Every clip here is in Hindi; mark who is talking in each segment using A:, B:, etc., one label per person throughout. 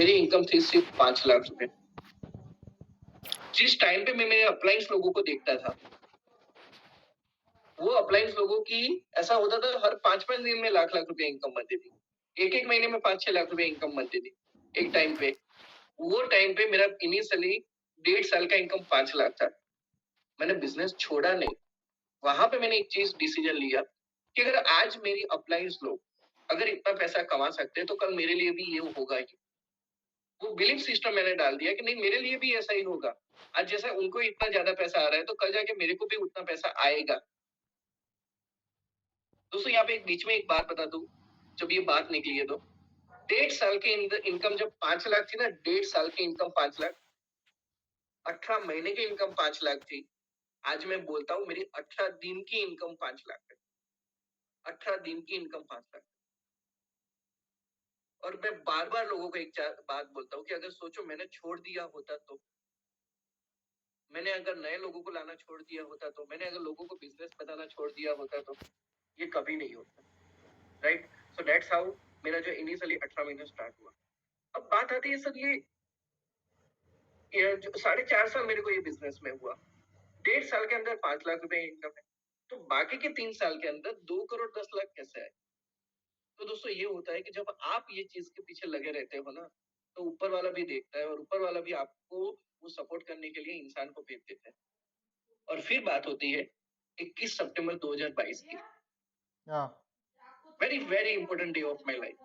A: मेरी इनकम थी सिर्फ 5 लाख रुपए। जिस टाइम पे मैं मेरे अपलाइंस लोगों को देखता था, वो अपलाइंस लोगों की ऐसा होता था हर 5-5 दिन में लाख-लाख रुपए इनकम बनती थी। एक-एक महीने में 5-6 लाख रुपए इनकम बनती थी, एक टाइम पे। वो टाइम पे मेरा इनिशियली 1.5 साल का इनकम 5 लाख था। मैंने बिज़नेस छोड़ा नहीं। वहाँ पे मैंने एक चीज़ डिसीज़न लिया कि अगर आज मेरी अपलाइंस लोग अगर इतना पैसा कमा सकते हैं, तो कल मेरे लिए भी ये होगा ही। वो बिलीफ सिस्टम मैंने डाल दिया कि नहीं, मेरे लिए भी ऐसा ही होगा। आज जैसा उनको इतना ज़्यादा पैसा आ रहा है, तो कल जाके मेरे को भी उतना पैसा आएगा। दोस्तों यहाँ पे एक बीच में एक बात बता दूँ, जब ये बात निकली है तो 1.5 साल की इनकम जब 5 लाख थी ना, 1.5 साल की इनकम 5 लाख, 18 महीने की इनकम 5 लाख थी। आज मैं बोलता हूँ मेरी 18 दिन की इनकम 5 लाख है। 18 दिन की इनकम 5 लाख। और मैं बार-बार लोगों को एक बात बोलता हूँ कि अगर सोचो मैंने छोड़ दिया होता तो, मैंने अगर नए लोगों को लाना छोड़ दिया होता तो, मैंने अगर लोगों को बिज़नेस बताना छोड़ दिया होता तो, ये कभी नहीं होता। राइट? सो दैट्स हाउ मेरा जो इनिशियली 18 महीने स्टार्ट हुआ। अब बात आती है सर ये जो 4.5 साल मेरे को ये बिज़नेस में हुआ। 1.5 साल के अंदर 5 लाख रुपए इनकम है। तो बाकी के 3 साल के अंदर 2 करोड़ 10 लाख कैसे आए? तो दोस्तों ये होता है कि जब आप ये चीज़ के पीछे लगे रहते हो ना, तो ऊपर वाला भी देखता है और ऊपर वाला भी आपको वो सपोर्ट करने के लिए इंसान को भेज देता है। और फिर बात होती है 21 सितंबर 2022 की।
B: हाँ।
A: Very very important day of my life.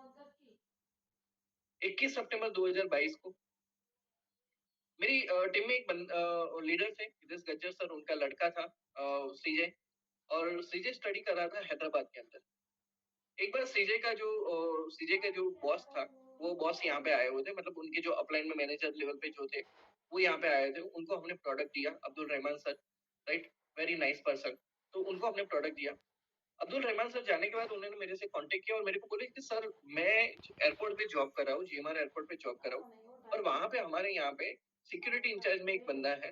A: 21 सितंबर 2022 को मेरी टीम में एक लीडर थे, हितेश गज्जर सर, उनका लड़का था सीजे, और सीजे स्टडी कर रहा था हैदराबाद के अंदर। एक बार सीजे का जो बॉस था, वो बॉस यहाँ पे आए हुए थे, मतलब उनके जो अपलाइन में मैनेजर लेवल पे जो थे, वो यहाँ पे आए थे। उनको हमने प्रोडक्ट दिया, Abdul Rahman sir, right, very nice person. तो उनको हमने प्रोडक्ट दिया। अब्दुल रहमान सर जाने के बाद उन्होंने मेरे से कांटेक्ट किया और मेरे को बोले कि सर मैं एयरपोर्ट पे जॉब कर रहा हूँ, जीएमआर एयरपोर्ट पे जॉब कर रहा हूँ, और वहां पे हमारे यहाँ पे सिक्योरिटी इंचार्ज में एक बंदा है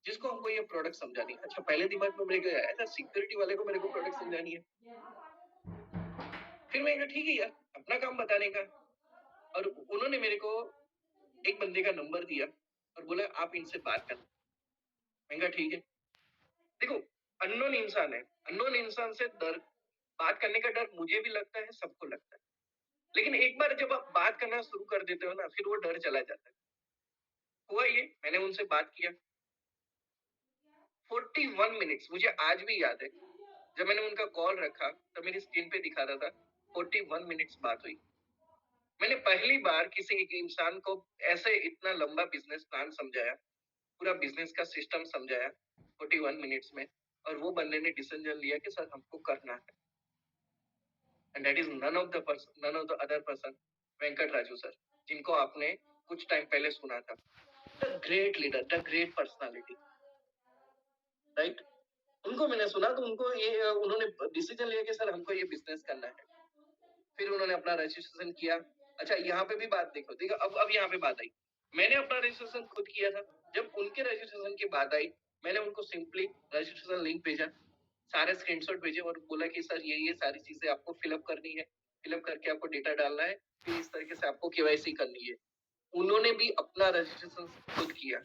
A: जिसको हमको ये प्रोडक्ट समझानी है। अच्छा, पहले दिमाग में मेरे को आया था सिक्योरिटी वाले को मेरे को प्रोडक्ट समझानी है। फिर मैं कहा ठीक है यार, अपना काम बताने का। और उन्होंने मेरे को एक बंदे का नंबर दिया और बोला आप इनसे बात करना। मैंने कहा ठीक है। देखो, अननोन इंसान है, अननोन इंसान से डर, बात करने का डर मुझे भी लगता है, सबको लगता है। लेकिन एक बार जब आप बात करना शुरू कर देते हो ना, फिर वो डर चला जाता है। हुआ ये, मैंने उनसे बात किया 41 मिनट्स, मुझे आज भी याद है। जब मैंने उनका कॉल रखा तो मेरी स्क्रीन पे दिखा रहा था 41 मिनट्स बात हुई। मैंने पहली बार किसी एक इंसान को ऐसे इतना लंबा बिजनेस प्लान समझाया, पूरा बिजनेस का सिस्टम समझाया 41 मिनट्स में। और वो बंदे ने डिसीजन लिया कि सर हमको करना है। And that is none of the other person, Venkat Raju sir, जिनको आपने कुछ टाइम पहले सुना था। The great leader, the great personality, right. उनको मैंने सुना तो उनको ये उन्होंने डिसीजन लिया कि सर हमको ये बिजनेस करना है। फिर उन्होंने अपना रजिस्ट्रेशन किया। अच्छा, यहाँ पे भी बात देखो, देखो अब यहाँ पे बात आई। मैंने अपना रजिस्ट्रेशन खुद किया था। जब उनके रजिस्ट्रेशन की बात आई, मैंने उनको सिंपली रजिस्ट्रेशन लिंक भेजा, सारे स्क्रीनशॉट भेजे और बोला कि सर ये सारी चीजें आपको फिलअप करनी है, फिलअप करके आपको डेटा डालना है, फिर इस तरीके से आपको केवाईसी करनी है। उन्होंने भी अपना रजिस्ट्रेशन खुद किया,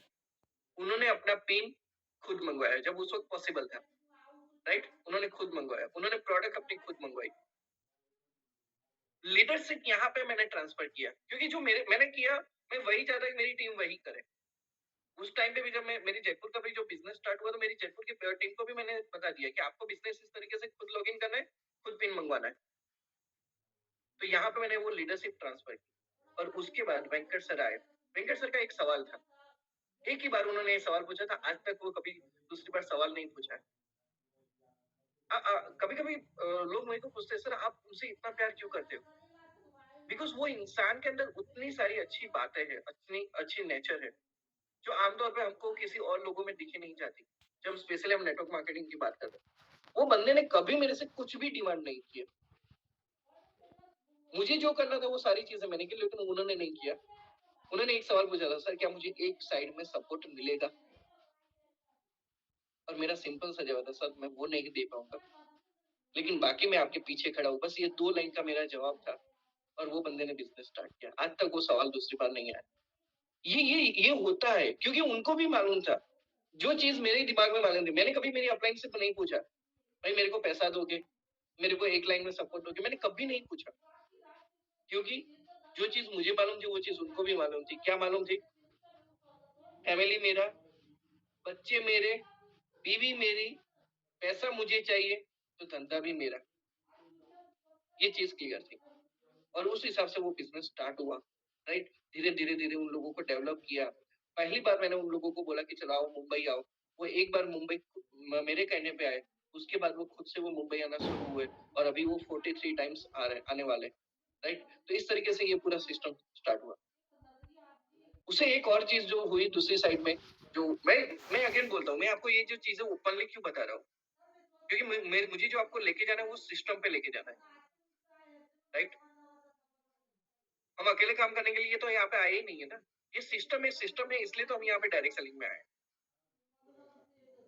A: उन्होंने अपना पिन खुद मंगवाया जब उस वक्त पॉसिबल था, राइट। उन्होंने खुद मंगवाया, उन्होंने प्रोडक्ट अपनी खुद मंगवाई। लीडरशिप यहाँ पे मैंने ट्रांसफर किया, क्योंकि जो मैंने किया, मैं वही चाहता कि मेरी टीम वही करे। उस टाइम पे भी जब मेरी जयपुर का भी जो बिजनेस स्टार्ट हुआ, तो मेरी जयपुर की टीम को भी मैंने बता दिया कि आपको बिजनेस इस तरीके से खुद लॉगिन करना है, खुद पिन मंगवाना है। तो यहाँ पे मैंने वो लीडरशिप ट्रांसफर की। और उसके बाद वेंकट सर आए। वेंकट सर का एक सवाल था, एक ही बार उन्होंने ये सवाल पूछा था, आज तक वो कभी दूसरी बार सवाल नहीं पूछा है। कभी कभी लोग मेरे को पूछते हैं, सर आप उनसे इतना प्यार क्यों करते हो? बिकॉज वो इंसान के अंदर उतनी सारी अच्छी बातें हैं, अच्छी अच्छी नेचर है, जो आमतौर पे हमको किसी और लोगों में दिखी नहीं जाती। जब स्पेशली हम नेटवर्क मार्केटिंग की बात करते हैं, वो बंदे ने कभी मेरे से कुछ भी डिमांड नहीं किया। मुझे जो करना था वो सारी चीजें मैंने की, लेकिन उन्होंने नहीं किया। उन्होंने एक सवाल पूछा था, सर क्या मुझे एक साइड में सपोर्ट मिलेगा? और मेरा सिंपल सा जवाब था, सर मैं वो नहीं दे पाऊंगा, लेकिन बाकी मैं आपके पीछे खड़ा हूँ। बस ये 2 लाइन का मेरा जवाब था। और वो बंदे ने बिजनेस स्टार्ट किया। आज तक वो सवाल दूसरी बार नहीं आया। ये होता है क्योंकि उनको भी मालूम था जो चीज मेरे दिमाग में मालूम थी। मैंने कभी मेरी अपलाइन से नहीं पूछा भाई मेरे को पैसा दोगे, मेरे को एक लाइन में सपोर्ट दोगे, मैंने कभी नहीं पूछा क्योंकि जो चीज मुझे मालूम थी वो चीज उनको भी मालूम थी। क्या मालूम थी? फैमिली मेरा, बच्चे मेरे, बीवी मेरी, पैसा मुझे चाहिए तो धंधा भी मेरा, ये चीज क्लियर थी और उस हिसाब से वो बिजनेस स्टार्ट हुआ। राइट, धीरे धीरे धीरे उन लोगों को डेवलप किया। पहली बार मैंने उन लोगों को बोला कि चलो आओ मुंबई आओ, वो एक बार मुंबई मेरे कहने पे आए, उसके बाद वो खुद से वो मुंबई आना शुरू हुए और अभी वो 43 टाइम्स आने वाले। राइट, तो इस तरीके से ये पूरा सिस्टम स्टार्ट हुआ। उसे एक और चीज जो हुई दूसरी साइड में, जो मैं अगेन बोलता हूँ, मैं आपको ये जो चीजें ओपनली क्यों बता रहा हूँ, क्योंकि मुझे जो आपको लेके जाना है वो सिस्टम पे लेके जाना है। राइट, हम अकेले काम करने के लिए तो यहाँ पे आए ही नहीं है ना। ये सिस्टम है इसलिए तो हम यहाँ पे डायरेक्ट सेलिंग में आए।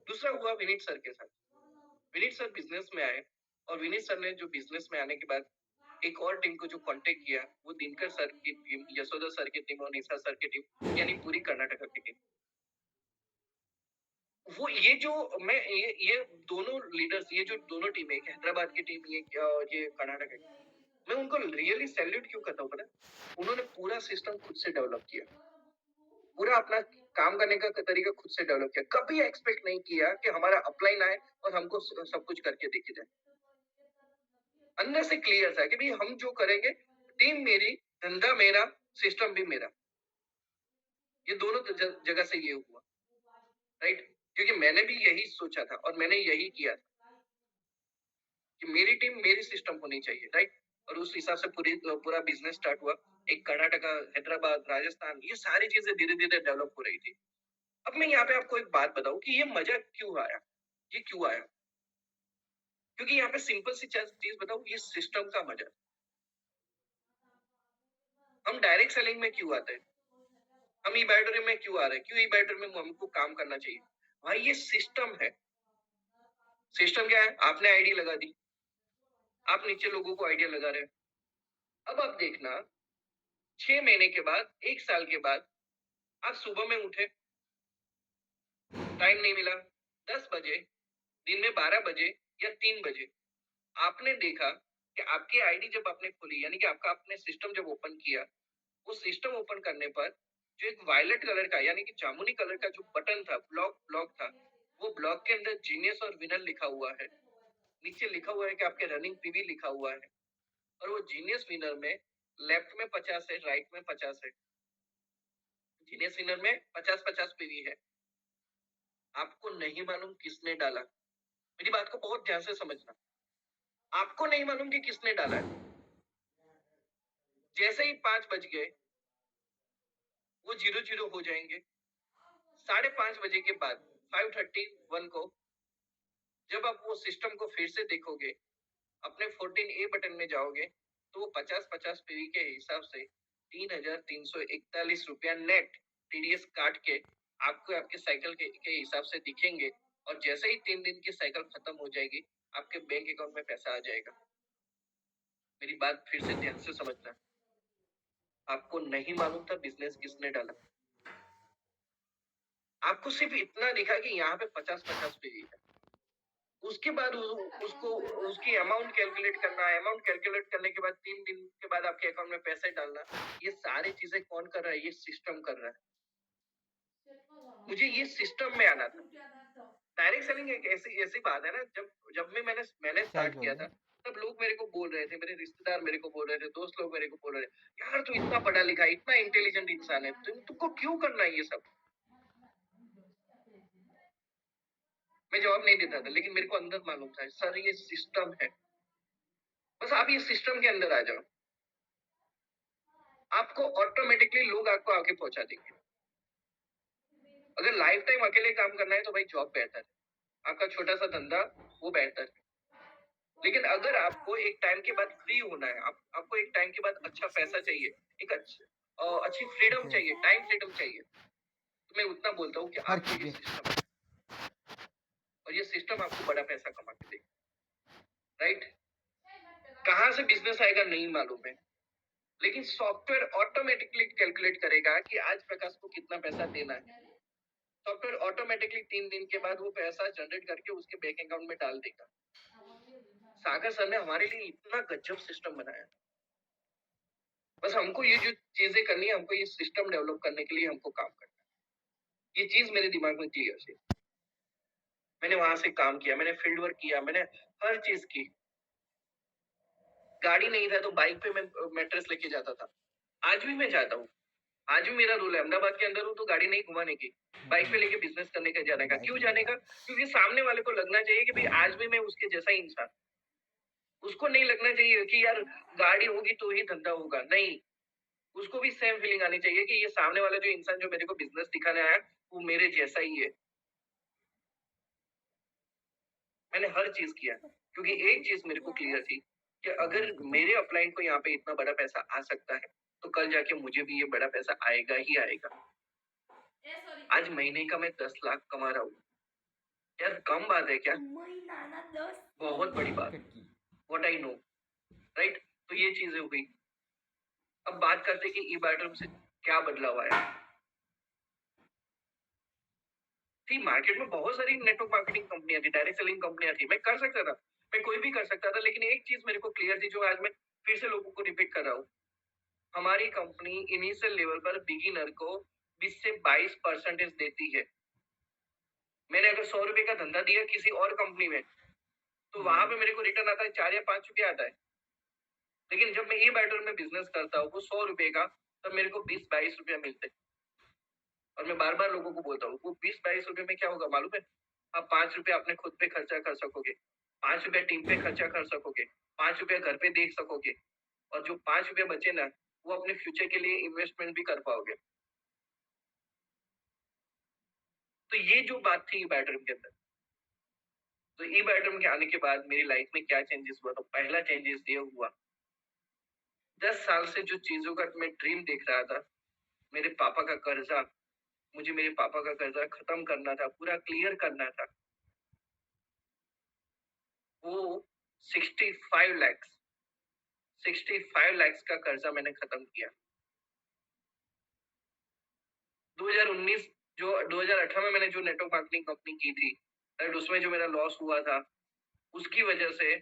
A: दूसरा हुआ विनीत सर के साथ। विनीत सर बिजनेस में आए और विनीत सर ने जो बिजनेस में आने के बाद एक और टीम को जो कांटेक्ट किया, वो दिनकर सर की टीम, यशोदा सर की टीम और निशा सर की टीम, यानी पूरी कर्नाटक की टीम। वो ये जो मैं ये दोनों लीडर्स, ये जो दोनों टीम है, हैदराबाद की टीम, ये कर्नाटक है, मैं उनको रियली सैल्यूट क्यों करता हूँ पता? उन्होंने पूरा सिस्टम खुद से डेवलप किया, पूरा अपना काम करने का तरीका खुद से डेवलप किया। कभी एक्सपेक्ट नहीं किया कि हमारा अपलाइन आए और हमको सब कुछ करके देखे जाए। अंदर से क्लियर था कि भाई हम जो करेंगे, टीम मेरी, धंधा मेरा, सिस्टम भी मेरा। ये दोनों जगह से ये हुआ। राइट, क्योंकि मैंने भी यही सोचा था और मैंने यही किया था कि मेरी टीम मेरी सिस्टम होनी चाहिए। राइट, और उस हिसाब से पूरा बिजनेस स्टार्ट हुआ। एक कर्नाटका, हैदराबाद, राजस्थान, ये सारी चीजें धीरे धीरे डेवलप हो रही थी। अब मैं यहाँ पे आपको एक बात बताऊं कि ये मजा क्यों आया, ये क्यों आया? क्योंकि यहाँ पे सिंपल सी चीज बताऊं, ये सिस्टम का मजा। हम डायरेक्ट सेलिंग में क्यों आते हैं, हम ई बैटरी में क्यों आ रहे हैं, क्यों ई बैटरी में हमको काम करना चाहिए? भाई ये सिस्टम है। सिस्टम क्या है? आपने आईडी लगा दी, आप नीचे लोगों को आइडिया लगा रहे हैं। अब आप देखना 6 महीने के बाद, 1 साल के बाद, आप सुबह में उठे, टाइम नहीं मिला, 10 बजे, दिन में 12 बजे या 3 बजे, आपने देखा कि आपकी आईडी जब आपने खोली, यानी कि आपका आपने सिस्टम जब ओपन किया, वो सिस्टम ओपन करने पर जो एक वायलेट कलर का, यानी कि जामुनी कलर का जो बटन था, ब्लॉक था, वो ब्लॉक के अंदर जीनियस और विनर लिखा हुआ है। नीचे लिखा हुआ है कि आपके रनिंग पीवी लिखा हुआ है और वो जीनियस विनर में लेफ्ट में 50 है, राइट में 50 है। जीनियस विनर में 50-50 पीवी है। आपको नहीं मालूम किसने डाला, मेरी बात को बहुत ध्यान से समझना। आपको नहीं मालूम कि किसने डाला है। जैसे ही 5 बज गए, वो 0-0 हो जाएंगे। 5:30 बजे के बाद 5:31 को जब आप वो सिस्टम को फिर से देखोगे, अपने 14A बटन में जाओगे, तो वो 50-50 पीवी के हिसाब से 3,341 रुपया नेट टीडीएस काट के आपको आपके साइकिल के हिसाब से दिखेंगे। और जैसे ही 3 दिन की साइकिल खत्म हो जाएगी, आपके बैंक अकाउंट में पैसा आ जाएगा। मेरी बात फिर से ध्यान से समझना। आपको नहीं मालूम था बिजनेस किसने डाला, आपको सिर्फ इतना दिखा कि यहाँ पे 50-50 पीवी है। उसके बाद उसको उसकी अमाउंट कैलकुलेट करना, अमाउंट कैलकुलेट करने के बाद 3 दिन के बाद आपके अकाउंट में पैसे डालना, ये सारी चीजें कौन कर रहा है? ये सिस्टम कर रहा है। मुझे ये सिस्टम में आना था। डायरेक्ट सेलिंग एक ऐसी बात है ना, जब मैंने स्टार्ट किया था, तब लोग मेरे को बोल रहे थे, मेरे रिश्तेदार मेरे को बोल रहे थे, दोस्त लोग मेरे को बोल रहे थे, यार तू इतना पढ़ा लिखा, इतना इंटेलिजेंट इंसान है, तुमको क्यों करना है ये सब? मैं जवाब नहीं देता था, लेकिन मेरे को अंदर मालूम था सर ये सिस्टम है। बस आप ये सिस्टम के अंदर आ जाओ, आपको ऑटोमेटिकली लोग आपको आगे पहुंचा देंगे। अगर लाइफ टाइम अकेले काम करना है तो भाई जॉब बेहतर है, आपका छोटा सा धंधा वो बेहतर है। लेकिन अगर आपको एक टाइम के बाद फ्री होना है, आपको एक टाइम के बाद अच्छा पैसा चाहिए, एक अच्छी फ्रीडम चाहिए, टाइम फ्रीडम चाहिए, तो मैं उतना बोलता हूँ कि आपको ये सिस्टम है और ये सिस्टम आपको बड़ा पैसा कमा के देगा। राइट, कहाँ से बिजनेस आएगा नहीं मालूम है, लेकिन सॉफ्टवेयर ऑटोमेटिकली कैलकुलेट करेगा कि आज प्रकाश को कितना पैसा देना है। सॉफ्टवेयर ऑटोमेटिकली 3 दिन के बाद वो पैसा जनरेट करके उसके बैंक अकाउंट में डाल देगा। सागर सर ने हमारे लिए इतना गजब सिस्टम बनाया। बस हमको ये जो चीजें करनी है, हमको ये सिस्टम डेवलप करने के लिए हमको काम करना है। ये चीज मेरे दिमाग में क्लियर थी। मैंने वहां से काम किया, मैंने फील्ड वर्क किया, मैंने हर चीज की। गाड़ी नहीं था तो बाइक पे मैं मैट्रेस लेके जाता था। आज भी मैं जाता हूँ। आज भी मेरा रूल है, अहमदाबाद के अंदर हूँ तो गाड़ी नहीं घुमाने की, बाइक पे लेके बिजनेस करने का जाने का। क्यों जाने का? क्योंकि सामने वाले को लगना चाहिए कि भाई आज भी मैं उसके जैसा ही इंसान। उसको नहीं लगना चाहिए कि यार गाड़ी होगी तो ही धंधा होगा। नहीं, उसको भी सेम फीलिंग आनी चाहिए कि ये सामने वाला जो इंसान जो मेरे को बिजनेस दिखाने आया वो मेरे जैसा ही है। मैंने हर चीज किया क्योंकि एक चीज मेरे को क्लियर थी कि अगर मेरे अपलाइन को यहाँ पे इतना बड़ा पैसा आ सकता है तो कल जाके मुझे भी ये बड़ा पैसा आएगा ही आएगा। आज महीने का मैं 10 लाख कमा रहा हूँ। यार कम बात है क्या? बहुत बड़ी बात। What I know, right? तो ये चीजें हुई। अब बात करते कि ई बैटल से क्या बदलाव आया। थी मार्केट में बहुत सारी नेटवर्क मार्केटिंग कंपनियां थी, डायरेक्ट सेलिंग कंपनियां थी। मैं कर सकता था, मैं कोई भी कर सकता था, लेकिन एक चीज मेरे को क्लियर थी जो आज मैं फिर से लोगों को रिपीट कर रहा हूँ। हमारी कंपनी इनिशियल लेवल पर बिगिनर को 20 से 22% देती है। मैंने अगर 100 रुपए का धंधा दिया किसी और कंपनी में तो वहां पे मेरे को रिटर्न आता है 4 या 5 रुपए आता है। लेकिन जब मैं ई बैटल में बिजनेस करता हूँ वो 100 रुपए का, तब मेरे को 20-22 रुपया मिलते हैं। और मैं बार बार लोगों को बोलता हूँ वो 20-22 रुपए में क्या होगा मालूम है? आप 5 रुपए अपने खुद पे खर्चा कर सकोगे, 5 रुपया टीम पे खर्चा कर सकोगे, 5 रुपया घर पे देख सकोगे, और जो 5 रुपया बचे ना वो अपने फ्यूचर के लिए इन्वेस्टमेंट भी कर पाओगे। तो ये जो बात थी ई बैटल के अंदर, तो ई बैटल के आने के बाद मेरी लाइफ में क्या चेंजेस हुआ? तो पहला चेंजेस ये हुआ, 10 साल से जो चीजों का मैं ड्रीम देख रहा था, मेरे पापा का कर्जा, मुझे मेरे पापा का कर्जा खत्म करना था, पूरा क्लियर करना था। वो 65 लैक्स 65 लैक्स का कर्जा मैंने खत्म किया। 2019 जो 2018 में मैंने जो नेटवर्क मार्केटिंग कंपनी की थी, राइट, उसमें जो मेरा लॉस हुआ था, उसकी वजह से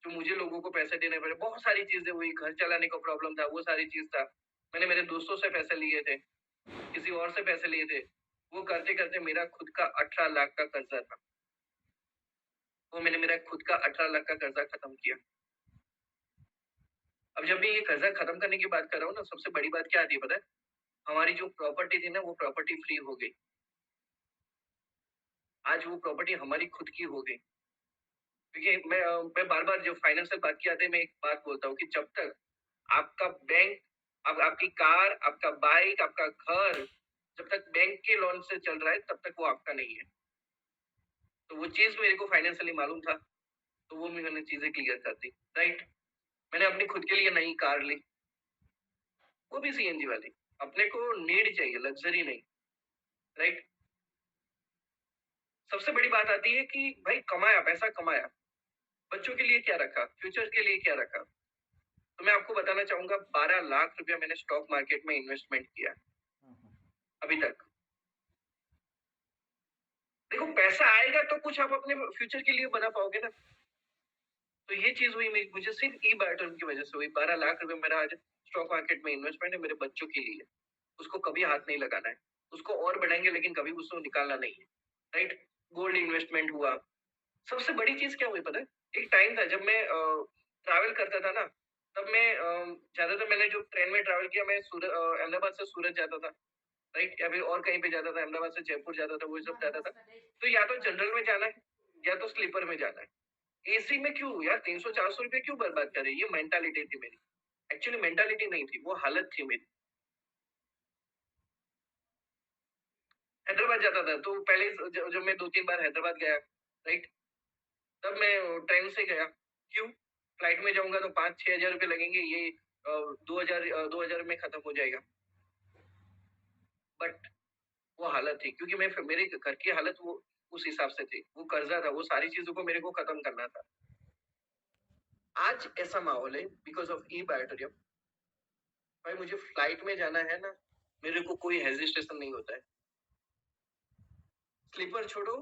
A: जो मुझे लोगों को पैसे देने पड़े, बहुत सारी चीजें हुई, घर चलाने का प्रॉब्लम था, वो सारी चीज था। मैंने मेरे दोस्तों से पैसे लिए थे, किसी और से पैसे लिए थे। वो करते करते मेरा खुद का 18 लाख का कर्जा था। वो मैंने मेरा खुद का 18 लाख का कर्जा खत्म किया। अब जब मैं ये कर्जा खत्म करने की बात कर रहा हूँ ना, सबसे बड़ी बात क्या आती है पता है? हमारी जो प्रॉपर्टी थी ना वो प्रॉपर्टी फ्री हो गई। आज वो प्रॉपर्टी हमारी खुद की हो गई। क्योंकि मैं बार-बार जब फाइनेंशियल बात की आती है, मैं एक बात बोलता हूँ कि जब तक आपका बैंक, अब आपकी कार, आपका बाइक, आपका घर, जब तक बैंक के लोन से चल रहा है तब तक वो आपका नहीं है। तो वो चीज़ मेरे को फाइनेंशियली मालूम था, तो वो मैंने चीज़ें क्लियर कर दी, राइट? मैंने अपनी खुद के लिए नई कार ली, वो भी सीएनजी वाली। अपने को नीड चाहिए, लग्ज़री नहीं, राइट? सबसे बड़ी बात आती है कि भाई कमाया, पैसा कमाया, बच्चों के लिए क्या रखा? फ्यूचर के लिए क्या रखा? तो मैं आपको बताना चाहूँगा 12 लाख रुपया मैंने स्टॉक मार्केट में इन्वेस्टमेंट किया अभी तक। देखो पैसा आएगा तो कुछ आप अपने फ्यूचर के लिए बना पाओगे ना। तो ये चीज़ हुई मुझे सिर्फ ई बैटल की वजह से हुई। 12 लाख रुपए मेरा आज स्टॉक मार्केट में इन्वेस्टमेंट है मेरे बच्चों के लिए। उसको कभी हाथ नहीं लगाना है। उसको और बढ़ाएँगे लेकिन कभी उसको निकालना नहीं है, राइट? गोल्ड इन्वेस्टमेंट हुआ। सबसे बड़ी चीज़ क्या हुई पता है? एक टाइम था जब मैं ट्रैवल करता था ना, तब मैं ज़्यादातर मैंने जो ट्रेन में ट्रैवल किया, मैं अहमदाबाद से सूरत जाता था, राइट? या फिर और कहीं पे जाता था, अहमदाबाद से जयपुर जाता था, वो सब जाता था। तो या तो जनरल में जाना है या तो स्लीपर में जाना है। एसी में क्यों यार 300-400 रुपए क्यों बर्बाद करे? ये मेंटालिटी थी मेरी। एक्चुअली मेंटालिटी नहीं थी, वो हालत थी मेरी। हैदराबाद जाता था तो पहले जब मैं 2-3 बार हैदराबाद गया, राइट? तब मैं ट्रेन से गया। क्यों? फ्लाइट में जाऊँगा तो 5-6 हज़ार रुपए लगेंगे, ये 2000 में खत्म हो जाएगा। बट वो हालत थी क्योंकि मैं मेरे घर की हालत वो उस हिसाब से थी। वो कर्जा था, वो सारी चीज़ों को मेरे को खत्म करना था। आज ऐसा माहौल है बिकॉज ऑफ ई बायोटोरियम। भाई मुझे फ्लाइट में जाना है ना, मेरे को कोई हेजिटेशन नहीं होता है। स्लीपर छोड़ो,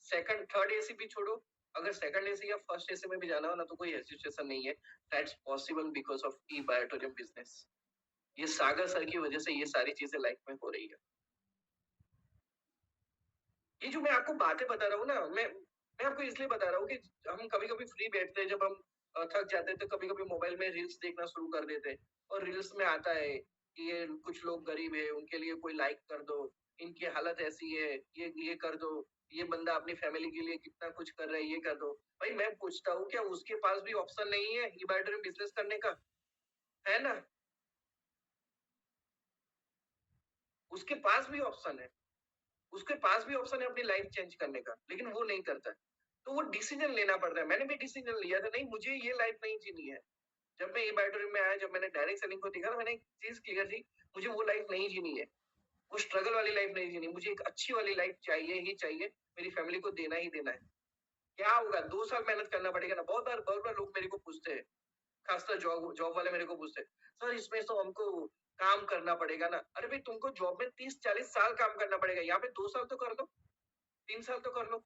A: सेकंड थर्ड एसी भी छोड़ो, अगर सेकंड एसी या फर्स्ट एसी में भी जाना हो ना तो कोई हेजिटेशन नहीं है। That's possible because of E Biotorium business. ये सागर सर की वजह से ये सारी चीजें लाइफ में हो रही है। ये जो मैं आपको बातें बता रहा हूँ ना, मैं आपको इसलिए बता रहा हूँ कि हम कभी कभी फ्री बैठते हैं, जब हम थक जाते हैं तो कभी कभी मोबाइल में रील्स देखना शुरू कर देते हैं। और रील्स में आता है कि ये कुछ लोग गरीब है, उनके लिए कोई लाइक कर दो, इनकी हालत ऐसी है, ये कर दो, ये बंदा अपनी फैमिली के लिए कितना कुछ कर रहा है, ये कर दो। भाई मैं पूछता हूँ, क्या उसके पास भी ऑप्शन नहीं है ई बायोटरी बिजनेस करने का? है ना? उसके पास भी ऑप्शन है, उसके पास भी ऑप्शन है अपनी लाइफ चेंज करने का, लेकिन वो नहीं करता है। तो वो डिसीजन लेना पड़ता है। मैंने भी डिसीजन लिया था, नहीं मुझे ये लाइफ नहीं जीनी है। जब मैं ये बायोटरी में आया, जब मैंने डायरेक्ट सेलिंग को देखा ना, मैंने एक चीज क्लियर थी, मुझे वो लाइफ नहीं जीनी है। वो स्ट्रगल वाली लाइफ नहीं जीनी, मुझे एक अच्छी वाली लाइफ चाहिए ही चाहिए। मेरी फैमिली को देना ही देना है। क्या होगा, 2 साल मेहनत करना पड़ेगा ना। बहुत बार लोग मेरे को पूछते हैं, खासकर जॉब जॉब वाले मेरे को पूछते हैं, सर इसमें तो हमको काम करना पड़ेगा ना। अरे भाई तुमको जॉब में 30-40 साल काम करना पड़ेगा, यहाँ पे 2 साल तो कर लो, 3 साल तो कर लो।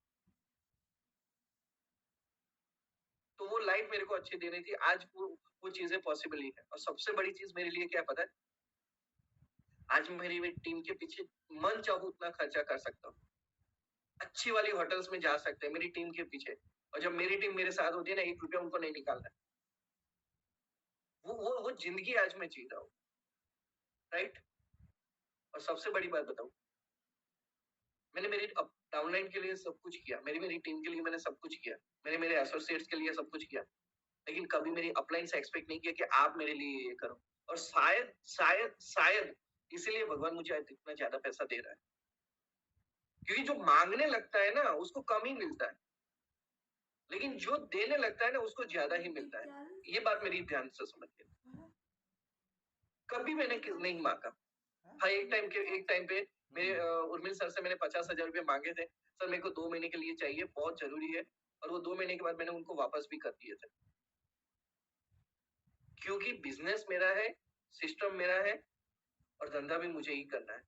A: तो वो लाइफ मेरे को अच्छी देनी थी। आज वो चीजें पॉसिबल ही है। और सबसे बड़ी चीज मेरे लिए क्या पता है, आज मेरी टीम के पीछे मन चाहूँ उतना खर्चा कर सकता हूँ। अच्छी वाली होटल्स में जा सकते हैं मेरी टीम के पीछे। और जब मेरी टीम मेरे साथ होती है ना, 1 रुपया उनको नहीं निकालना है। वो जिंदगी आज मैं जी रहा हूँ। राइट। और सबसे बड़ी बात बताऊं, मैंने मेरी डाउनलाइन के लिए सब कुछ किया, मेरी मेरी टीम के लिए मैंने सब कुछ किया, मैंने मेरे एसोसिएट्स के लिए सब कुछ किया। लेकिन कभी मेरी अपलाइन से एक्सपेक्ट नहीं किया कि आप मेरे लिए ये करो। और शायद शायद शायद इसीलिए भगवान मुझे आज इतना ज्यादा पैसा दे रहा है, क्योंकि जो मांगने लगता है ना उसको कम ही मिलता है, लेकिन जो देने लगता है ना उसको ज्यादा ही मिलता है। ये बात मेरी ध्यान से समझिए। कभी मैंने नहीं मांगा। हाँ, एक टाइम पे मेरे उर्मिल सर से मैंने 50,000 रुपये मांगे थे, सर मेरे को 2 महीने के लिए चाहिए, बहुत जरूरी है। और वो 2 महीने के बाद मैंने उनको वापस भी कर दिए थे, क्योंकि बिजनेस मेरा है, सिस्टम मेरा है, और धंधा भी मुझे ही करना है।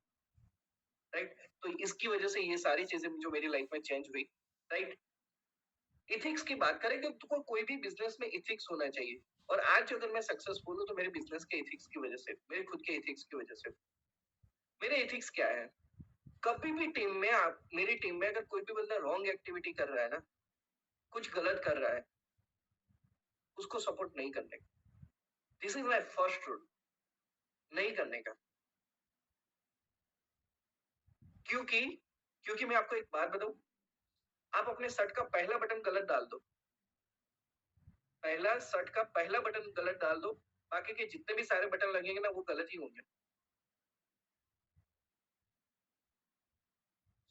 A: राइट। तो इसकी वजह से ये सारी चीजें जो मेरी लाइफ में चेंज हुई। राइट। इथिक्स की बात करें कि तुमको कोई भी बिजनेस में इथिक्स होना चाहिए। और आज अगर मैं सक्सेसफुल हूँ तो मेरे बिजनेस के इथिक्स की वजह से, मेरे खुद के इथिक्स की वजह से। मेरे इथिक्स क्या है, कभी भी टीम में आप मेरी टीम में अगर कोई भी बंदा रॉन्ग एक्टिविटी कर रहा है ना, कुछ गलत कर रहा है, उसको सपोर्ट नहीं करने का। This is my first rule, नहीं करने का। क्योंकि क्योंकि मैं आपको एक बात बताऊं, आप अपने शर्ट का पहला बटन गलत डाल दो, पहला शर्ट का पहला बटन गलत डाल दो, बाकी के जितने भी सारे बटन लगेंगे ना वो गलत ही होंगे।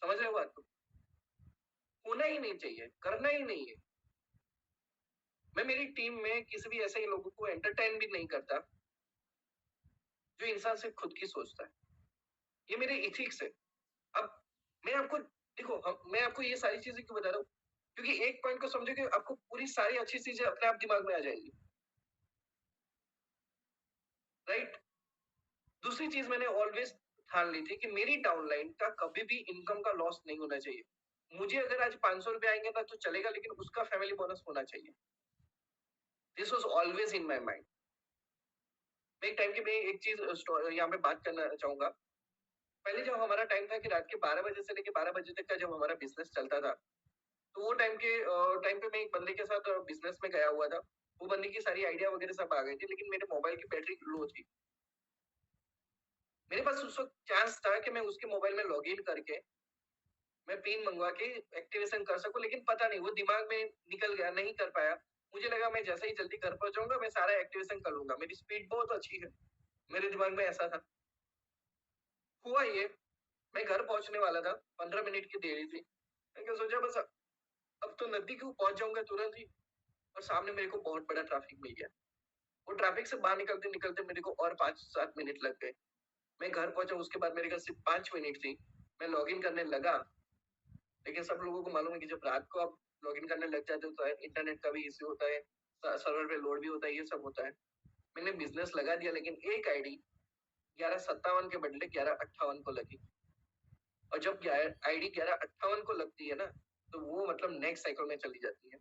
A: समझ रहे हो बात को? होना ही नहीं चाहिए, करना ही नहीं है। मैं मेरी टीम में किसी भी ऐसे ही लोगों को एंटरटेन भी नहीं करता जो इंसान सिर्फ खुद की सोचता है। ये मेरे इथिक्स है। अब मैं आपको देखो, मैं आपको ये सारी चीजें क्यों बता रहा हूँ, क्योंकि एक पॉइंट को समझो कि आपको पूरी सारी अच्छी चीजें अपने आप दिमाग में आ जाएगी। राइट। दूसरी चीज मैंने ऑलवेज ठान ली थी कि मेरी डाउनलाइन का कभी भी इनकम का लॉस नहीं होना चाहिए। मुझे अगर आज 500 रुपए आएंगे ना तो चलेगा, लेकिन उसका फैमिली बोनस होना चाहिए। This was always in my mind. मैं एक टाइम की मैं एक चीज यहाँ पे बात करना चाहूंगा। पहले जब हमारा टाइम था कि रात के 12 बजे से लेके 12 बजे तक का जब हमारा बिजनेस चलता था, तो वो टाइम पे मैं एक बंदे के साथ बिजनेस में गया हुआ था। वो बंदे की सारी आइडिया वगैरह सब आ गई थी, लेकिन मेरे मोबाइल की बैटरी लो थी। मेरे पास उस वक्त चांस था कि मैं उसके मोबाइल में लॉग इन करके मैं पिन मंगवा के एक्टिवेशन कर सकूं, लेकिन पता नहीं वो दिमाग में निकल गया, नहीं कर पाया। मुझे लगा मैं जैसे ही जल्दी घर पहुंचाऊंगा मैं सारा एक्टिवेशन कर लूंगा, मेरी स्पीड बहुत अच्छी है, मेरे दिमाग में ऐसा था। हुआ ये, मैं घर पहुंचने वाला था, 15 मिनट की देरी थी। मैंने सोचा बस अब तो नजदीक पहुंच जाऊंगा तुरंत ही। और सामने मेरे को बहुत बड़ा ट्रैफिक मिल गया। वो ट्रैफिक से बाहर निकलते निकलते मेरे को और 5-7 मिनट लग गए। मैं घर पहुंचा, उसके बाद मेरे पास सिर्फ 5 मिनट थी। मैं लॉग इन करने लगा, लेकिन सब लोगों को मालूम है कि जब रात को आप लॉग इन करने लग जाते हो तो इंटरनेट का भी इश्यू होता है, सर्वर पे लोड भी होता है, ये सब होता है। मैंने बिजनेस लगा दिया, लेकिन एक आईडी 1157 के बदले 1158 को लगी। और जब आईडी 1158 को लगती है ना, तो वो मतलब नेक्स्ट साइकिल में चली जाती है।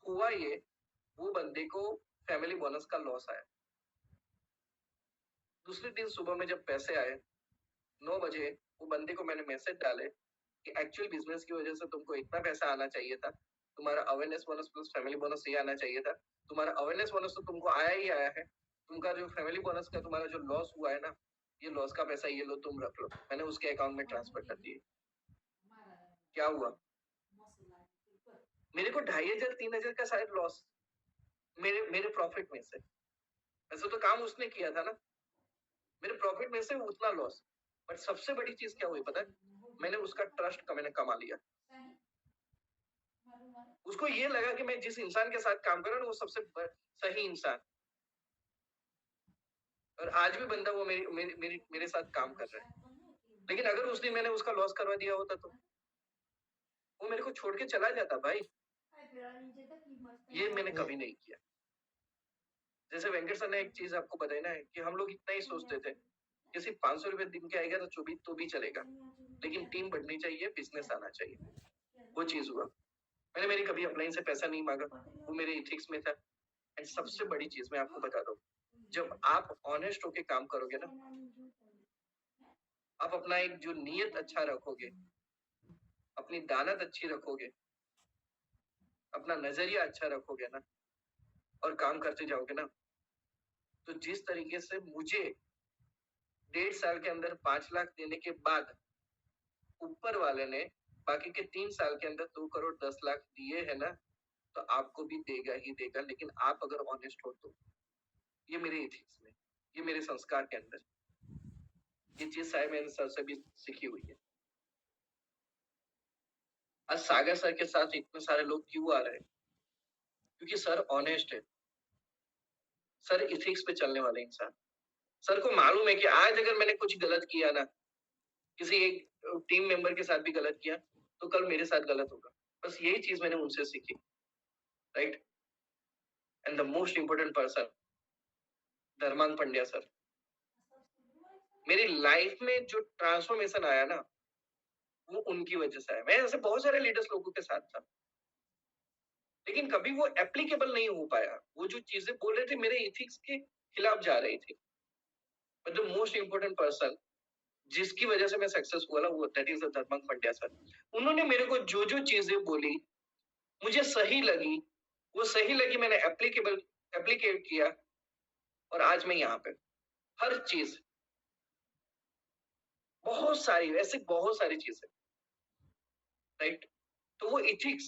A: हुआ ये, वो बंदे को फैमिली बोनस का लॉस आया। दूसरे दिन सुबह में जब पैसे आए 9 बजे, वो बंदे को मैंने मैसेज डाले कि एक्चुअल बिजनेस की वजह से तुमको इतना पैसा आना चाहिए था, तुम्हारा awareness bonus plus family bonus ये आना चाहिए था। तुम्हारा अवेयरनेस बोनस तो तुमको आया ही आया है, तुमका जो फैमिली बोनस का तुम्हारा जो लॉस हुआ है ना, ये लॉस का पैसा ये लो, तुम रख लो। मैंने उसके अकाउंट में ट्रांसफर कर दिए। क्या हुआ, मेरे को 2500-3000 का शायद लॉस मेरे मेरे प्रॉफिट में से। वैसे तो काम उसने किया था ना, मेरे प्रॉफिट में से उतना लॉस। बट सबसे बड़ी चीज क्या हुई पता है, मैंने उसका ट्रस्ट का मैंने कमा लिया। उसको ये लगा कि मैं जिस इंसान के साथ काम कर रहा हूँ वो सबसे सही इंसान, और आज भी बंदा वो मेरे साथ काम कर रहा है। लेकिन अगर उस दिन मैंने उसका लॉस करवा दिया होता तो वो मेरे को छोड़ के चला जाता भाई। ये मैंने कभी नहीं किया। जैसे वेंकट सर ने एक चीज आपको बताई ना, कि हम लोग इतना ही सोचते थे कि सिर्फ 500 रुपए दिन के आएगा तो भी चलेगा, लेकिन टीम बढ़नी चाहिए, बिजनेस आना चाहिए। वो चीज हुआ। मैंने मेरी कभी अपलाइन से पैसा नहीं मांगा, वो मेरे इथिक्स में था। एंड सबसे बड़ी चीज मैं आपको बता दूं, जब आप ऑनेस्ट होके काम करोगे ना, आप अपना एक जो नीयत अच्छा रखोगे, अपनी दानत अच्छी रखोगे, अपना नजरिया अच्छा रखोगे ना, और काम करते जाओगे ना, तो जिस तरीके से मुझे 1.5 साल के अंदर 5 लाख देने के बाद ऊपर वाले ने बाकी के 3 साल के अंदर 2 करोड़ 10 लाख दिए है ना, तो आपको भी देगा ही देगा, लेकिन आप अगर ऑनेस्ट हो तो। ये मेरे इथिक्स में, ये मेरे संस्कार के अंदर, ये चीज साहब मैंने सर से भी सीखी हुई है। आज सागर सर के साथ इतने सारे लोग क्यों आ रहे हैं, क्योंकि सर ऑनेस्ट है, सर इथिक्स पे चलने वाले इंसान। सर को मालूम है कि आज अगर मैंने कुछ गलत किया ना, किसी एक टीम मेंबर के साथ भी गलत किया, तो कल मेरे साथ गलत होगा। बस यही चीज मैंने उनसे सीखी, right. And the most important person, Dharmang Pandya sir. मेरी लाइफ में जो ट्रांसफॉर्मेशन आया ना, वो उनकी वजह से आया। मैं ऐसे बहुत सारे लीडर्स लोगों के साथ था, लेकिन कभी वो एप्लीकेबल नहीं हो पाया। वो जो चीजें बोल रहे थे मेरे इथिक्स के खिलाफ जा रही थी। But the most important person जिसकी वजह से मैं सक्सेस हुआ ना, वो that is the Dharmang Pandya sir. उन्होंने मेरे को जो जो चीजें बोली मुझे सही लगी, वो सही लगी, मैंने एप्लीकेट किया, और आज मैं यहाँ पे हर चीज, बहुत सारी ऐसी बहुत सारी चीजें, राइट। तो वो इथिक्स,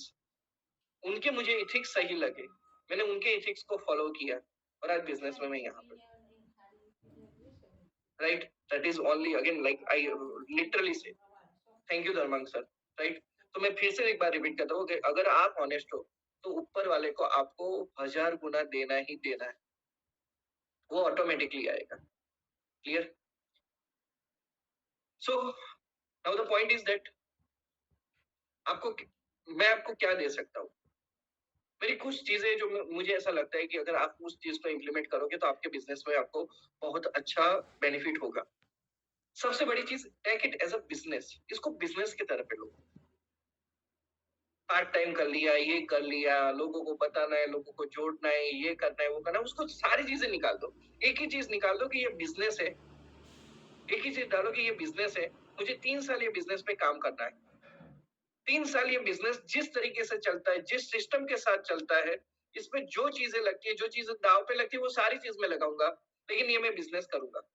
A: उनके मुझे इथिक्स सही लगे, मैंने उनके इथिक्स को फॉलो किया, और आज बिजनेस में मैं यहाँ पे, right. That is only again like I literally से थैंक यू धर्मांग सर, राइट। तो मैं फिर से एक बार रिपीट करता हूँ कि अगर आप ऑनेस्ट हो तो ऊपर वाले को आपको 1000 गुना देना ही देना है, वो ऑटोमेटिकली आएगा। Clear. So now the point is that आपको, मैं आपको क्या दे सकता हूँ। मेरी कुछ चीजें जो मुझे ऐसा लगता है कि अगर आप उस चीज को इम्प्लीमेंट करोगे तो आपके बिजनेस में आपको बहुत अच्छा बेनिफिट होगा। सबसे बड़ी चीज, take it as a business, इसको बिजनेस की तरह पे लो। पार्ट टाइम कर लिया, ये कर लिया, लोगों को बताना है, लोगों को जोड़ना है, ये करना है, वो करना है, उसको सारी चीजें निकाल दो। एक ही चीज निकाल दो कि ये बिजनेस है। एक ही चीज डालो कि ये बिजनेस है, मुझे 3 साल ये बिजनेस में काम करना है। 3 साल ये बिजनेस जिस तरीके से चलता है, जिस सिस्टम के साथ चलता है, इसमें जो चीजें लगती है, जो चीजें दाव पे लगती है, वो सारी चीज में लगाऊंगा, लेकिन ये मैं बिजनेस करूंगा।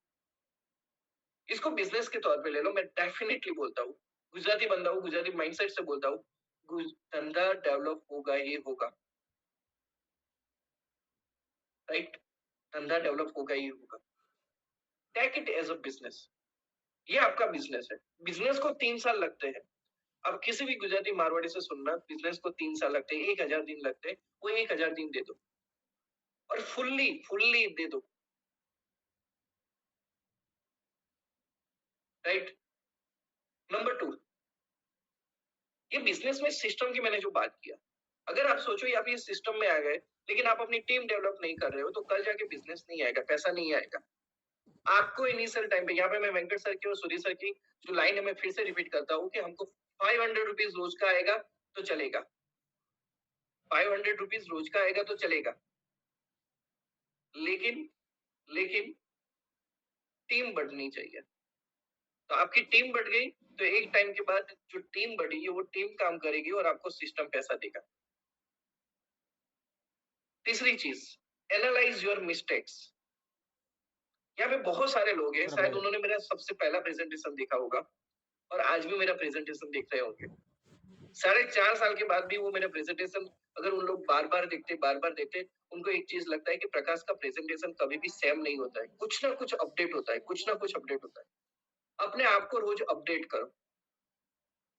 A: इसको बिजनेस के तौर पे ले लो। मैं डेफिनेटली बोलता हूँ, गुजराती बंदा हूँ, गुजराती माइंडसेट से बोलता हूँ, धंधा डेवलप होगा ही होगा, राइट। धंधा डेवलप होगा ही होगा। Take it as a business, ये आपका बिजनेस है। बिजनेस को 3 साल लगते हैं। अब किसी भी गुजराती मारवाड़ी से सुनना, बिजनेस को 3 साल लगते हैं, 1000 दिन लगते हैं, वो 1000 दिन दे दो और फुल्ली फुल्ली दे दो, राइट। नंबर 2, ये बिजनेस में सिस्टम की मैंने जो बात किया, अगर आप सोचो या आप ये सिस्टम में आ गए, लेकिन आप अपनी टीम डेवलप नहीं कर रहे हो, तो कल जाके बिज़नेस नहीं आएगा, पैसा नहीं आएगा। आपको इनिशियल टाइम पे यहाँ पे मैं वेंकट सर की और सूर्य सर की जो लाइन है मैं फिर से रिपीट करता हूँ कि हमको 500 रुपीज़ रोज़ का आएगा तो चलेगा। 500 रुपीज़ रोज़ का आएगा तो चलेगा। लेकिन लेकिन टीम बढ़नी चाहिए। तो आपकी टीम बढ़ गई, तो एक टाइम के बाद जो टीम बढ़ी है वो टीम काम करेगी और आपको सिस्टम पैसा देगा। तीसरी चीज़, एनालाइज़ योर मिस्टेक्स। यहाँ पे बहुत सारे लोग हैं, शायद उन्होंने मेरा सबसे पहला प्रेजेंटेशन देखा होगा और आज भी मेरा प्रेजेंटेशन देख रहे होंगे। 4.5 साल के बाद भी वो मेरा प्रेजेंटेशन अगर उन लोग बार-बार देखते, उनको एक चीज़ लगता है कि प्रकाश का प्रेजेंटेशन कभी भी सेम नहीं होता है। कुछ ना कुछ अपडेट होता है, कुछ ना कुछ अपडेट होता है। अपने आप को रोज़ अपडेट करो।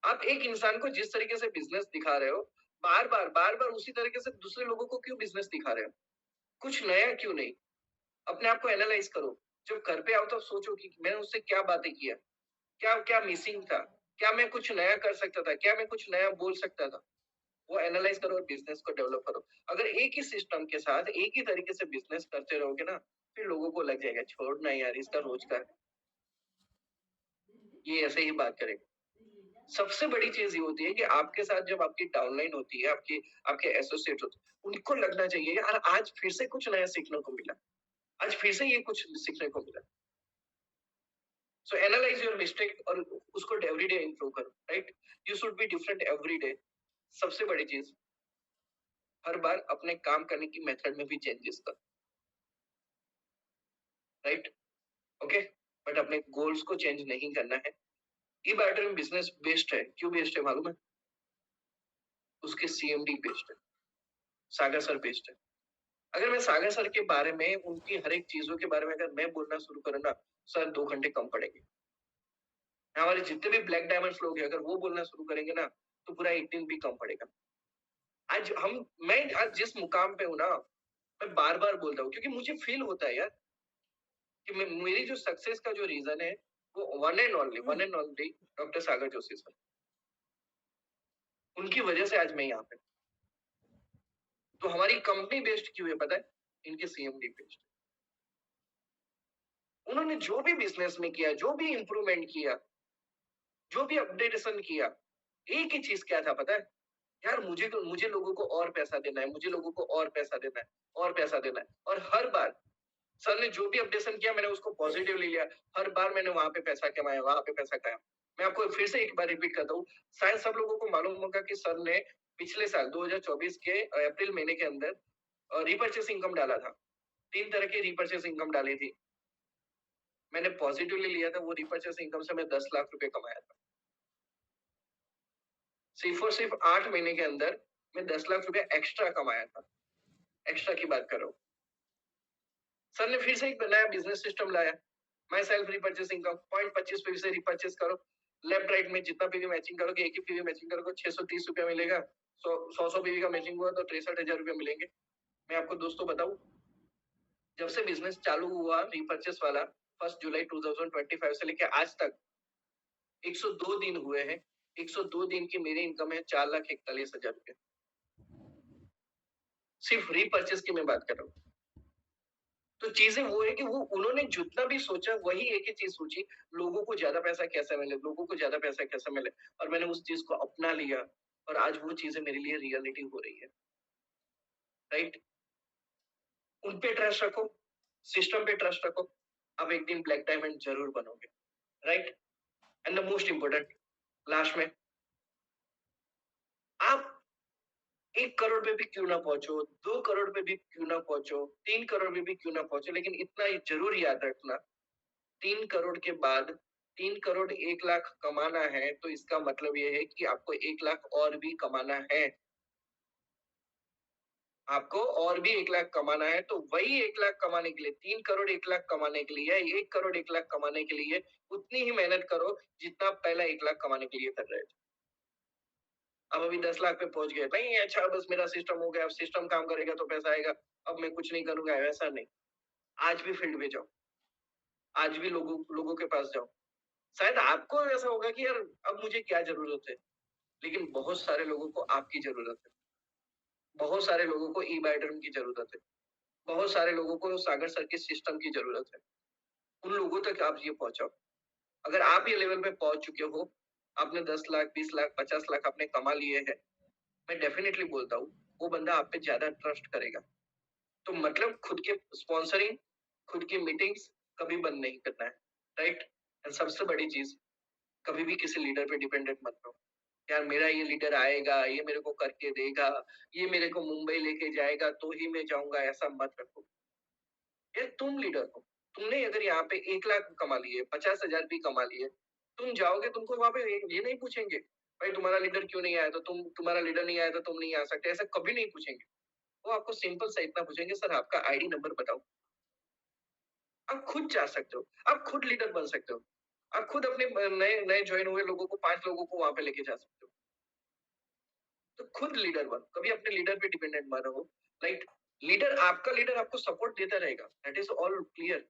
A: आप एक इंसान को जिस तरीके से बिज़नेस दिखा रहे हो, बार-बार उसी तरीके से दूसरे लोगों को क्यों बिज़नेस दिखा रहे हो? कुछ नया क्यों नहीं? अपने आप को एनालाइज़ करो। जब घर पे आओ तब सोचो कि मैंने उससे क्या बातें किया? क्या-क्या मिसिंग था? क्या मैं कुछ नया कर सकता था? क्या मैं कुछ नया बोल सकता था? वो एनालाइज़ करो और बिज़नेस को डेवलप करो। अगर एक ही सिस्टम के साथ एक ही तरीके से बिज़नेस करते रहोगे ना, फिर लोगों को लग जाएगा छोड़ ना यार इसका रोज़ का है, ये ऐसे ही बात करेगा। सबसे बड़ी चीज़ ये होती है कि आपके साथ जब आपकी डाउनलाइन होती है, आपके आपके एसोसिएट होते हैं, उनको लगना चाहिए यार आज फिर से कुछ नया सीखने को मिला। आज फिर से ये कुछ सीखने को मिला। सो एनालाइज़ योर मिस्टेक और उसको एवरीडे इम्प्रूव करो, right? You should be different everyday. सबसे बड़ी चीज़, हर बार अपने काम करने की मेथड में भी चेंजेस करो, राइट? ओके? बट अपने गोल्स को चेंज नहीं करना है। ई-बैटरी में बिज़नेस बेस्ट है, क्यों बेस्ट है मालूम है? उसके सीएमडी बेस्ट है, सागर सर बेस्ट है। अगर मैं सागर सर के बारे में, उनकी हर एक चीज़ों के बारे में अगर मैं बोलना शुरू करूँ ना, सर 2 घंटे कम पड़ेंगे। हमारे जितने भी ब्लैक डायमंड्स लोग हैं, अगर वो बोलना शुरू करेंगे ना, तो पूरा 1 दिन भी कम पड़ेगा। मैं आज जिस मुकाम पे हूँ ना, मैं बार-बार बोलता हूँ क्योंकि मुझे फ़ील होता है यार कि मैं मेरी जो सक्सेस का जो रीज़न है, वो one and only doctor Sagar Joshi sir. उनकी वजह से आज मैं यहाँ पे हूँ। तो हमारी कंपनी बेस्ड क्यों है पता है? इनके सीएमडी बेस्ड। उन्होंने जो भी बिज़नेस में किया, जो भी इम्प्रूवमेंट किया, जो भी अपडेटेशन किया, एक ही चीज़ क्या था पता है? यार मुझे लोगों को और पैसा देना है, मुझे लोगों को और पैसा देना है, और पैसा देना है। और हर बार सर ने जो भी अपडेशन किया मैंने उसको पॉजिटिवली लिया। हर बार मैंने वहाँ पे पैसा कमाया, वहाँ पे पैसा कमाया। मैं आपको फिर से एक बार रिपीट करता हूँ। शायद सब लोगों को मालूम होगा कि सर ने पिछले साल 2024 के अप्रैल महीने के अंदर रिपर्चेस इनकम डाला था। 3 तरह की रिपर्चेस इनकम डाली थी। मैंने पॉजिटिवली लिया था, वो रिपर्चेस इनकम से मैं 10 लाख रुपए कमाया था। सिर्फ और सिर्फ 8 महीने के अंदर मैं 10 लाख रुपए एक्स्ट्रा कमाया था। एक्स्ट्रा की बात कर रहा हूँ। सर ने फिर से एक नया बिज़नेस सिस्टम लाया। My self repurchase income 0.25 PV से रिपर्चेस करो। लेफ्ट राइट में जितना पीवी मैचिंग करोगे, एक ही पीवी मैचिंग करोगे, 630 रुपया मिलेगा। 100 पीवी का मैचिंग हुआ तो 63,000 रुपया मिलेंगे। मैं आपको दोस्तों बताऊं, जब से बिजनेस चालू हुआ रिपर्चेस वाला 1 जुलाई 2025 से लेके आज तक 102 दिन हुए हैं। 102 दिन की मेरी इनकम है 4,41,000 रुपया। सिर्फ रीपर्चेस की मैं बात कर रहा हूँ। तो चीजें वो है कि वो उन्होंने जितना भी सोचा वही एक ही चीज सोची, लोगों को ज्यादा पैसा कैसे मिले, लोगों को ज्यादा पैसा कैसे मिले। और मैंने उस चीज को अपना लिया और आज वो चीजें मेरे लिए रियलिटी हो रही है, राइट? उन पे ट्रस्ट रखो, सिस्टम पे ट्रस्ट रखो, आप एक दिन ब्लैक डायमंड जरूर बनोगे, right? And the most important, last में, आप 1 करोड़ पे भी क्यों ना पहुंचो, 2 करोड़ पे भी क्यों ना पहुंचो, 3 करोड़ पे भी क्यों ना पहुंचो, लेकिन इतना ही जरूर याद रखना, 3 करोड़ के बाद 3 करोड़ 1 लाख कमाना है तो इसका मतलब ये है कि आपको 1 लाख और भी कमाना है। आपको और भी 1 लाख कमाना है, तो वही 1 लाख कमाने के लिए 3 करोड़ 1 लाख कमाने के लिए, 1 करोड़ 1 लाख कमाने के लिए उतनी ही मेहनत करो जितना आप पहला 1 लाख कमाने के लिए कर रहे थे। अब अभी 10 लाख पे पहुंच गए, नहीं अच्छा बस मेरा सिस्टम हो गया, अब सिस्टम काम करेगा तो पैसा आएगा, अब मैं कुछ नहीं करूंगा, ऐसा नहीं। आज भी फील्ड में जाओ, आज भी लोगों लोगों के पास जाओ। शायद आपको ऐसा होगा कि यार अब मुझे क्या जरूरत है, लेकिन बहुत सारे लोगों को आपकी जरूरत है। बहुत सारे लोगों को ई बायोड्रम की जरूरत है, बहुत सारे लोगों को सागर सर के सिस्टम की जरूरत है। उन लोगों तक आप ये पहुंचाओ। अगर आप ये लेवल पे पहुंच चुके हो, आपने 10 लाख 20 लाख 50 लाख आपने कमा लिए हैं, मैं डेफिनेटली बोलता हूँ वो बंदा आप पे ज्यादा ट्रस्ट करेगा। तो मतलब खुद के स्पॉन्सरिंग, खुद की मीटिंग्स कभी बंद नहीं करना है, राइट। एंड सबसे बड़ी चीज, कभी भी किसी लीडर पे डिपेंडेंट मत रहो। यार मेरा ये लीडर आएगा, ये मेरे को करके देगा, ये मेरे को मुंबई लेके जाएगा तो ही मैं जाऊंगा, ऐसा मत रखो। यार तुम लीडर हो, तुमने अगर यहाँ पे 1 लाख कमा लिए, 50,000 भी कमा लिए, तुम जाओगे, तुमको वहां पे ये नहीं पूछेंगे भाई तुम्हारा लीडर क्यों नहीं आया, तो तुम्हारा लीडर नहीं आया तो तुम नहीं आ सकते, ऐसा कभी नहीं पूछेंगे। वो आपको सिंपल सा इतना पूछेंगे, सर आपका आईडी नंबर बताओ। आप खुद जा सकते हो, आप खुद लीडर बन सकते हो, आप खुद अपने नए नए ज्वाइन हुए लोगों को 5 लोगों को वहां पे लेके जा सकते हो। तो खुद लीडर बनो, कभी अपने लीडर पे डिपेंडेंट मत रहो। राइट। लीडर, आपका लीडर आपको सपोर्ट देता रहेगा, that is all clear.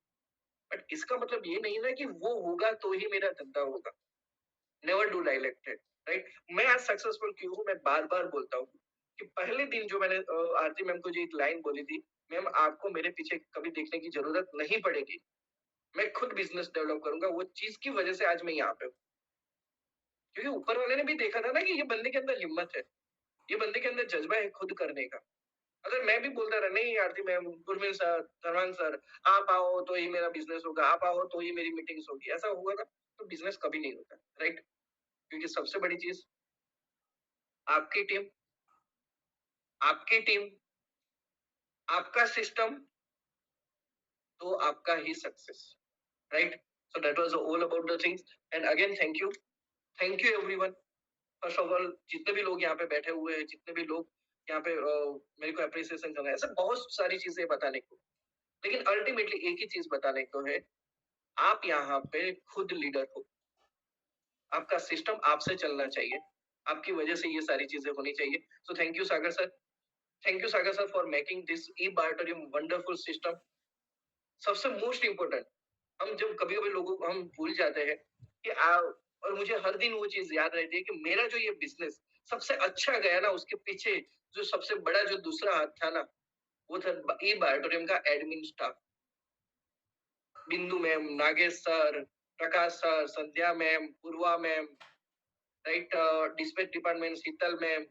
A: But इसका मतलब ये नहीं ना कि वो होगा तो ही मेरा धंधा होगा। Never do dialected. राइट। मैं आज सक्सेसफुल क्यों हूँ, मैं बार बार बोलता हूँ कि पहले दिन जो मैंने आरती मैम को जो एक लाइन बोली थी, मैम आपको मेरे पीछे कभी देखने की जरूरत नहीं पड़ेगी, मैं खुद बिजनेस डेवलप करूंगा, वो चीज की वजह से आज मैं यहाँ पे हूँ। क्योंकि ऊपर वाले ने भी देखा था ना कि ये बंदे के अंदर हिम्मत है, ये बंदे के अंदर जज्बा है खुद करने का। अगर मैं भी बोलता रहा नहीं आरती मैम, गुरमीत सर, धर्मान सर, आप आओ तो ही मेरा बिजनेस होगा, आप आओ तो ही मेरी मीटिंग्स होगी, ऐसा होगा ना तो बिजनेस कभी नहीं होता। राइट। क्योंकि सबसे बड़ी चीज, आपकी टीम, आपकी टीम, आपका सिस्टम, तो आपका ही success. Right. So that was all about the things. And again thank you everyone. First of all जितने भी लोग यहाँ पे बैठे हुए हैं, जितने भी लोग यहाँ पे मेरे को अप्रिसिएशन कर रहे हैं, ऐसे बहुत सारी चीजें बताने को, लेकिन अल्टीमेटली एक ही चीज बताने को है, आप यहाँ पे खुद लीडर हो, आपका सिस्टम आपसे चलना चाहिए, आपकी वजह से ये सारी चीजें होनी चाहिए। So thank you Sagar sir, thank you Sagar sir for making this E Biotorium wonderful system. सबसे मोस्ट इम्पोर्टेंट, हम जब कभी कभी लोगों को हम भूल जाते हैं कि और मुझे हर दिन वो चीज याद रहती है कि मेरा जो ये बिजनेस सबसे अच्छा गया ना, उसके पीछे जो सबसे बड़ा जो दूसरा हाथ था ना, वो था ई बायोटोरियम का admin staff. Bindu ma'am, Nagesh sir, Prakash sir, Sandhya ma'am, Purva ma'am, right, dispatch department Sheetal ma'am,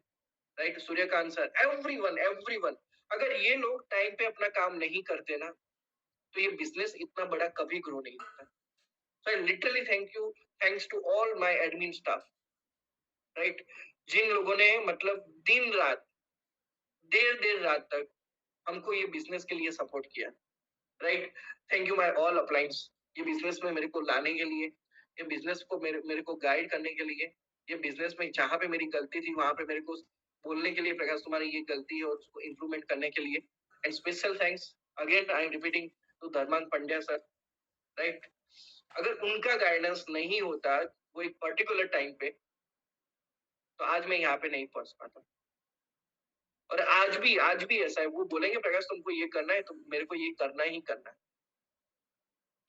A: right, Suryakant sir, everyone everyone. अगर ये लोग टाइम पे अपना काम नहीं करते ना, तो ये बिजनेस इतना बड़ा कभी ग्रो नहीं होता। So I literally thanks to all my admin staff. Right. जिन लोगों ने मतलब दिन रात, देर देर रात तक हमको ये बिजनेस के लिए सपोर्ट किया। Right. Thank you my all uplines, ये बिजनेस में मेरे को लाने के लिए, ये बिजनेस को मेरे को गाइड करने के लिए, ये बिजनेस में जहां पे मेरी गलती थी वहां पे मेरे को बोलने के लिए, प्रकाश तुम्हारी ये गलती है, और उसको इम्प्रूवमेंट करने के लिए। And special thanks again I am repeating to Dharman Pandya sir. Right. अगर उनका गाइडेंस नहीं होता वो एक पर्टिकुलर टाइम पे, तो आज मैं यहाँ पे नहीं पहुंच पाता। और आज भी ऐसा है, वो बोलेंगे प्रकाश तुमको ये करना है, तो मेरे को ये करना ही करना है,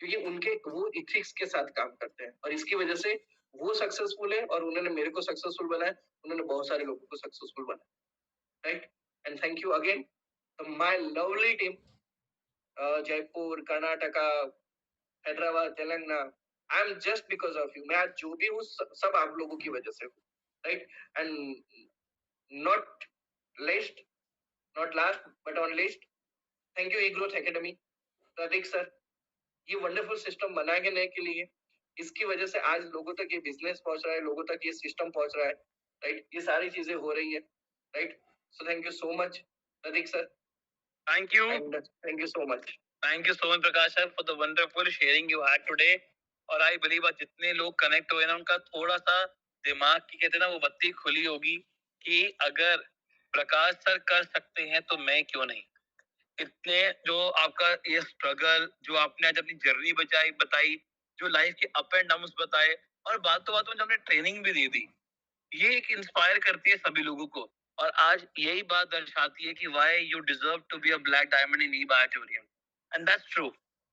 A: क्योंकि उनके वो इथिक्स के साथ काम करते हैं, और इसकी वजह से वो सक्सेसफुल है, और उन्होंने मेरे को सक्सेसफुल बनाया, उन्होंने बहुत सारे लोगों को सक्सेसफुल बनाया। Right. And thank you again my lovely team, Jaipur, Karnataka, Hyderabad, Telangana. I am just because of you, मैं आज जो भी हूँ सब आप लोगों की वजह से हूँ। Right. And not least, not last but on list, thank you E Growth Academy, Pratik sir, ये वंडरफुल सिस्टम बनाने के लिए, इसकी वजह से आज लोगों तक ये बिजनेस पहुंच रहा है, लोगों तक ये सिस्टम पहुंच रहा है। राइट। ये सारी चीजें हो रही है। Right. So thank you so much Prateek sir. Thank you, thank you so much. Thank you so much Prakash sir for the wonderful sharing you had today. और आई बिलीव आज जितने लोग कनेक्ट हुए ना, उनका थोड़ा सा दिमाग की कहते हैं ना वो बत्ती खुली होगी कि अगर प्रकाश सर कर सकते हैं तो मैं क्यों नहीं। इतने जो आपका ये स्ट्रगल, जो आपने आज अपनी जर्नी बताई, जो लाइफ के अप एंड डाउन बताए, और बातों बातों में जो आपने ट्रेनिंग भी दी थी, ये एक इंस्पायर करती है सभी लोगों को। और आज यही बात दर्शाती है कि why you deserve to be a black diamond in E Biotorium, and that's true,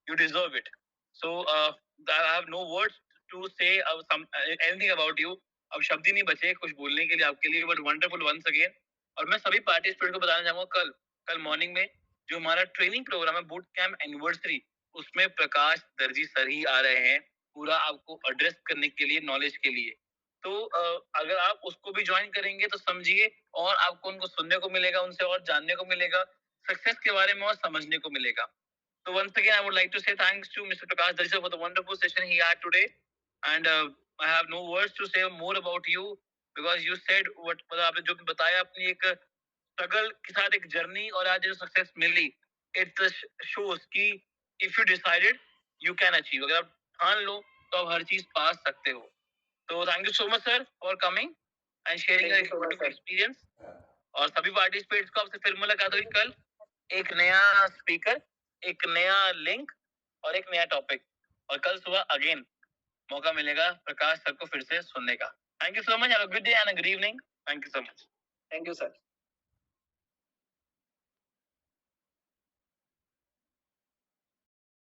A: you deserve it. So I have no words to say anything about you. अब शब्द ही नहीं बचे कुछ बोलने के लिए आपके लिए, बट वंडरफुल वंस अगेन।
B: और मैं सभी पार्टिसिपेंट को बताना चाहूंगा कल मॉर्निंग में जो हमारा ट्रेनिंग प्रोग्राम है बूट कैंप एनिवर्सरी, उसमें प्रकाश दर्जी सर ही आ रहे हैं पूरा आपको एड्रेस करने के लिए, नॉलेज के लिए। तो अगर आप उसको भी ज्वाइन करेंगे तो समझिए, और आपको उनको सुनने को मिलेगा, उनसे और जानने को मिलेगा, सक्सेस के बारे में और समझने को मिलेगा। So once again, I would like to say thanks to Mr. Prakash Darja for the wonderful session he had today. And I have no words to say more about you because you said what, मतलब आपने जो भी बताया अपनी एक स्ट्रगल के साथ एक जर्नी, और आज जो सक्सेस मिली, इट शोज कि if you decided you can achieve. अगर आप ठान लो तो आप हर चीज पा सकते हो। तो thank you so much sir for coming and sharing
A: thank you so much sir.
B: Experience. और सभी पार्टिसिपेट्स को आपसे फिर मुलाकात होगी कल, एक नया स्पीकर, एक नया लिंक और एक नया टॉपिक। और कल सुबह अगेन मौका मिलेगा प्रकाश सर को फिर से सुनने का। Thank you so much, have a good day and a good evening. Thank you so much.
A: Thank you sir.